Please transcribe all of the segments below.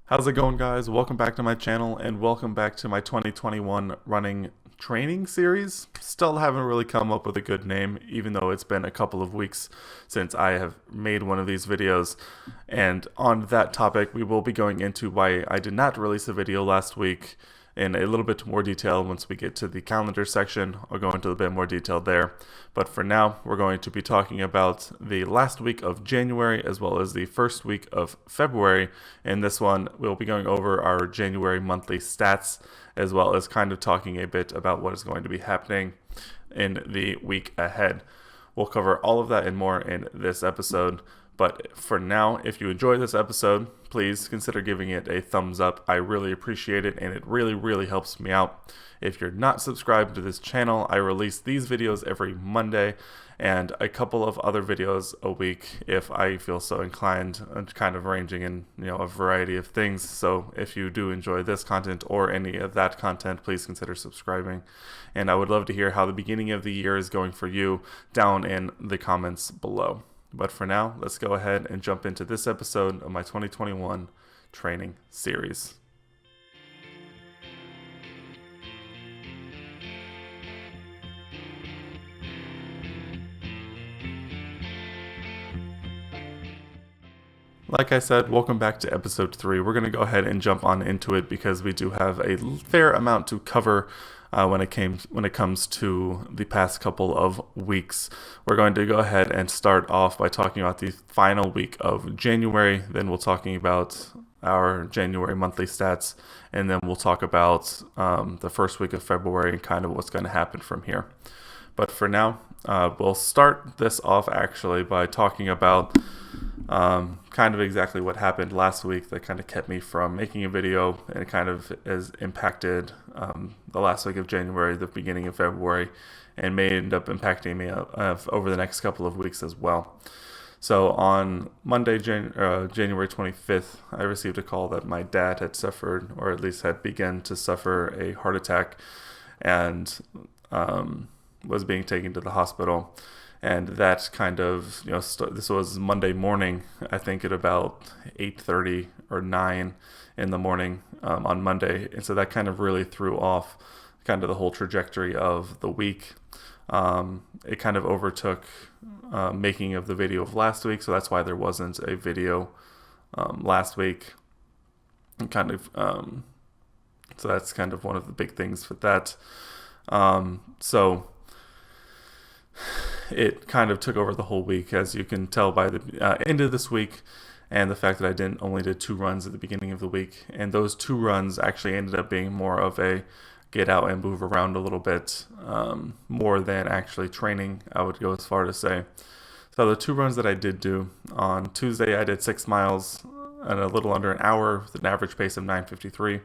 How's it going, guys? Welcome back to my channel and welcome back to my 2021 running training series. Still haven't really come up with a good name, even though it's been a couple of weeks since I have made one of these videos. And on that topic, we will be going into why I did not release a video last week in a little bit more detail. Once we get to the calendar section, I'll go into a bit more detail there. But for now, we're going to be talking about the last week of January as well as the first week of February. In this one, we'll be going over our January monthly stats as well as kind of talking a bit about what is going to be happening in the week ahead. We'll cover all of that and more in this episode. But for now, if you enjoyed this episode, please consider giving it a thumbs up. I really appreciate it, and it really helps me out. If you're not subscribed to this channel, I release these videos every Monday and a couple of other videos a week if I feel so inclined, kind of ranging in a variety of things. So if you do enjoy this content or any of that content, please consider subscribing. And I would love to hear how the beginning of the year is going for you down in the comments below. But for now, let's go ahead and jump into this episode of my 2021 training series. Like I said, welcome back to episode 3. We're going to go ahead and jump on into it because we do have a fair amount to cover when it comes to the past couple of weeks. We're going to go ahead and start off by talking about the final week of January. Then we'll talking about our January monthly stats, and then we'll talk about the first week of February and kind of what's going to happen from here. But for now, we'll start this off actually by talking about kind of exactly what happened last week that kind of kept me from making a video, and it kind of has impacted the last week of January, the beginning of February, and may end up impacting me over the next couple of weeks as well. So on Monday, January 25th, I received a call that my dad had suffered, or at least had begun to suffer, a heart attack and was being taken to the hospital. And that kind of, this was Monday morning, I think at about 8:30 or 9 in the morning on Monday. And so that kind of really threw off kind of the whole trajectory of the week. It kind of overtook making of the video of last week. So that's why there wasn't a video last week. So that's kind of one of the big things with that. So it kind of took over the whole week, as you can tell by the end of this week, and the fact that I only did 2 runs at the beginning of the week, and those 2 runs actually ended up being more of a get out and move around a little bit, more than actually training, I would go as far to say. So the 2 runs that I did do on Tuesday, I did 6 miles in a little under an hour with an average pace of 9:53.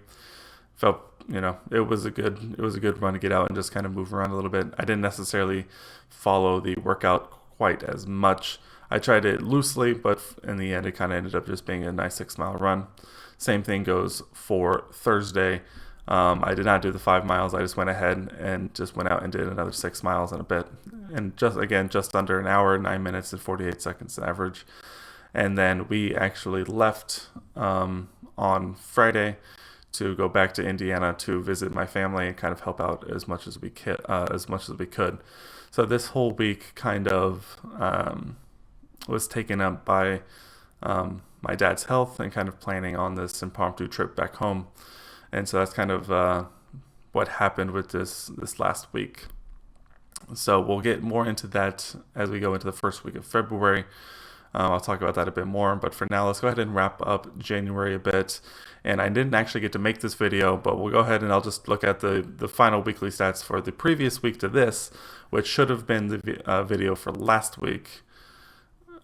Felt, it was a good run to get out and just kind of move around a little bit. I didn't necessarily follow the workout quite as much. I tried it loosely, but in the end, it kind of ended up just being a nice 6-mile run. Same thing goes for Thursday. I did not do the 5 miles. I just went ahead and just went out and did another 6 miles and a bit. And just under an hour, 9 minutes and 48 seconds average. And then we actually left on Friday to go back to Indiana to visit my family and kind of help out as much as we could. So this whole week kind of was taken up by my dad's health and kind of planning on this impromptu trip back home. And so that's kind of what happened with this last week. So we'll get more into that as we go into the first week of February. I'll talk about that a bit more, but for now, let's go ahead and wrap up January a bit. And I didn't actually get to make this video, but we'll go ahead and I'll just look at the final weekly stats for the previous week to this, which should have been the video for last week,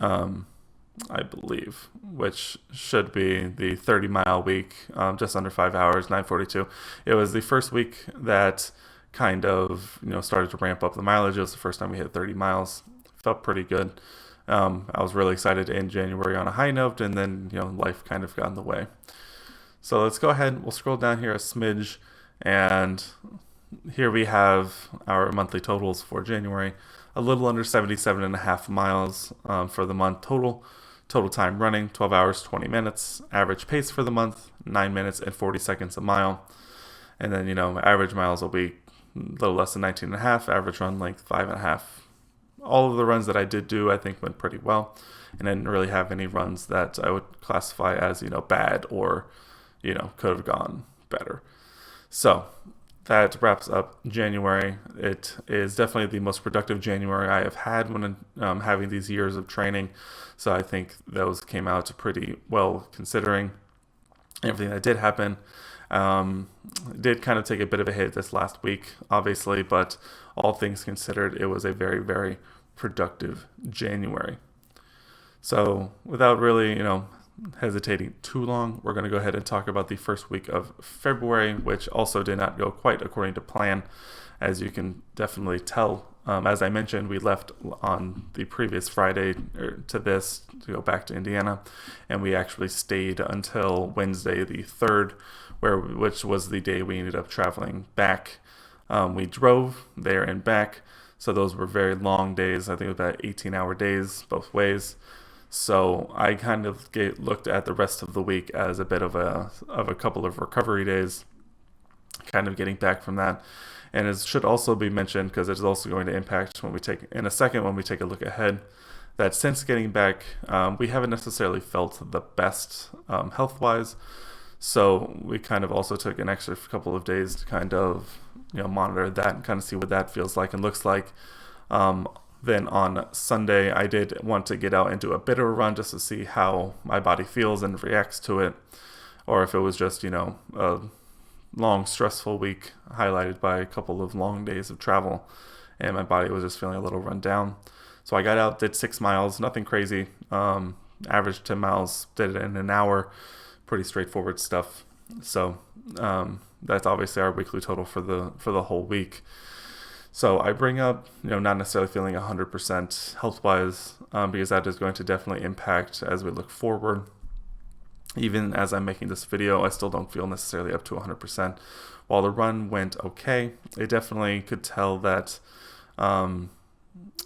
I believe, which should be the 30-mile week, just under 5 hours, 9:42. It was the first week that kind of started to ramp up the mileage. It was the first time we hit 30 miles. Felt pretty good. I was really excited to end January on a high note, and then life kind of got in the way. So let's go ahead. We'll scroll down here a smidge, and here we have our monthly totals for January. A little under 77.5 miles for the month total. Total time running, 12 hours, 20 minutes. Average pace for the month, 9 minutes and 40 seconds a mile. And then, average miles will be a little less than 19 and a half. Average run length, 5.5. All of the runs that I did do, I think, went pretty well. And I didn't really have any runs that I would classify as, bad or, could have gone better. So that wraps up January. It is definitely the most productive January I have had when having these years of training. So I think those came out pretty well considering everything that did happen. Did kind of take a bit of a hit this last week, obviously, but all things considered, it was a very, very productive January. So without really, hesitating too long, we're going to go ahead and talk about the first week of February, which also did not go quite according to plan, as you can definitely tell. As I mentioned, we left on the previous Friday to go back to Indiana, and we actually stayed until Wednesday the 3rd, which was the day we ended up traveling back. We drove there and back, so those were very long days. I think it was about 18-hour days both ways. So I kind of looked at the rest of the week as a bit of a couple of recovery days, kind of getting back from that. And it should also be mentioned, because it's also going to impact when we take a look ahead, that since getting back, we haven't necessarily felt the best health-wise. So we kind of also took an extra couple of days to kind of monitor that and kind of see what that feels like and looks like. Then on Sunday, I did want to get out and do a bit of a run just to see how my body feels and reacts to it, or if it was just, a long, stressful week highlighted by a couple of long days of travel, and my body was just feeling a little run down. So I got out, did 6 miles, nothing crazy, averaged 10 miles, did it in an hour, pretty straightforward stuff. So that's obviously our weekly total for the whole week. So I bring up, not necessarily feeling 100% health-wise, because that is going to definitely impact as we look forward. Even as I'm making this video, I still don't feel necessarily up to 100%. While the run went okay, it definitely could tell that I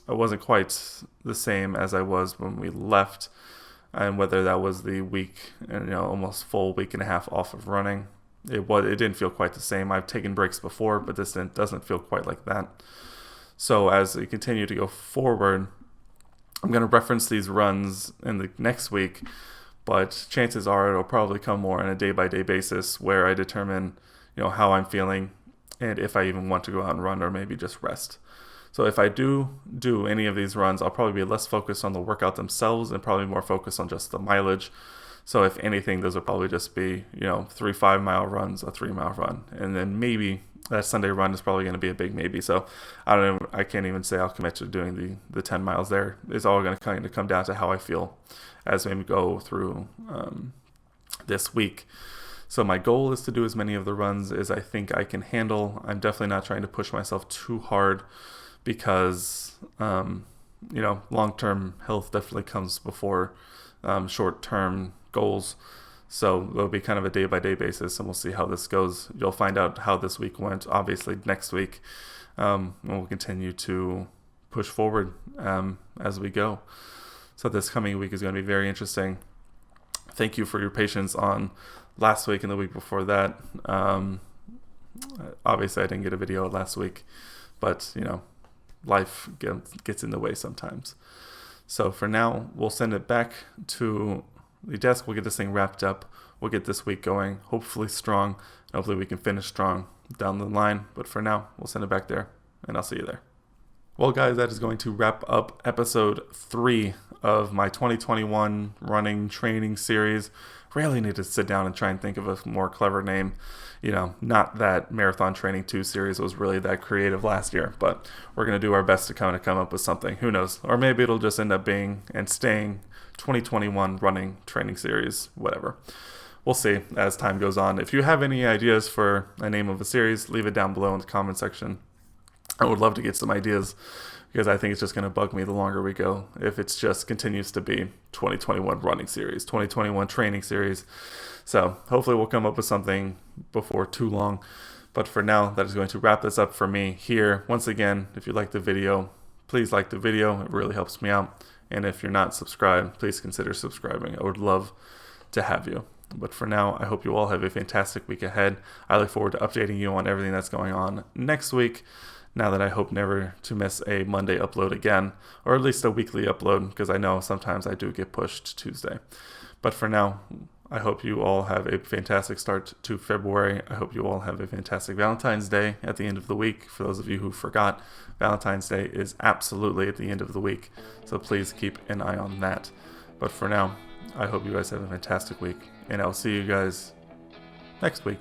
wasn't quite the same as I was when we left, and whether that was the week and almost full week and a half off of running. It didn't feel quite the same. I've taken breaks before, but this doesn't feel quite like that. So as we continue to go forward, I'm going to reference these runs in the next week, but chances are it'll probably come more on a day-by-day basis where I determine, how I'm feeling and if I even want to go out and run or maybe just rest. So if I do any of these runs, I'll probably be less focused on the workout themselves and probably more focused on just the mileage. So if anything, those will probably just be, 3 5-mile runs, a 3-mile run. And then maybe that Sunday run is probably going to be a big maybe. So I can't even say I'll commit to doing the 10 miles there. It's all going to kind of come down to how I feel as we go through this week. So my goal is to do as many of the runs as I think I can handle. I'm definitely not trying to push myself too hard because, long-term health definitely comes before short-term goals. So it'll be kind of a day-by-day basis, and we'll see how this goes. You'll find out how this week went, obviously, next week. And we'll continue to push forward as we go. So this coming week is going to be very interesting. Thank you for your patience on last week and the week before that. Obviously, I didn't get a video last week, but, life gets in the way sometimes. So for now, we'll send it back to the desk. We'll get this thing wrapped up. We'll get this week going, hopefully strong. Hopefully we can finish strong down the line. But for now, we'll send it back there, and I'll see you there. Well, guys, that is going to wrap up episode 3 of my 2021 running training series. Really need to sit down and try and think of a more clever name. Not that Marathon Training 2 series was really that creative last year, but we're going to do our best to come up with something. Who knows? Or maybe it'll just end up being and staying 2021 running training series, whatever. We'll see as time goes on. If you have any ideas for a name of a series, leave it down below in the comment section. I would love to get some ideas because I think it's just going to bug me the longer we go if it's just continues to be 2021 running series, 2021 training series. So hopefully we'll come up with something before too long. But for now, that is going to wrap this up for me here. Once again, if you like the video, please like the video. It really helps me out. And if you're not subscribed, please consider subscribing. I would love to have you. But for now, I hope you all have a fantastic week ahead. I look forward to updating you on everything that's going on next week, now that I hope never to miss a Monday upload again, or at least a weekly upload, because I know sometimes I do get pushed Tuesday. But for now, I hope you all have a fantastic start to February. I hope you all have a fantastic Valentine's Day at the end of the week. For those of you who forgot, Valentine's Day is absolutely at the end of the week, so please keep an eye on that. But for now, I hope you guys have a fantastic week, and I'll see you guys next week.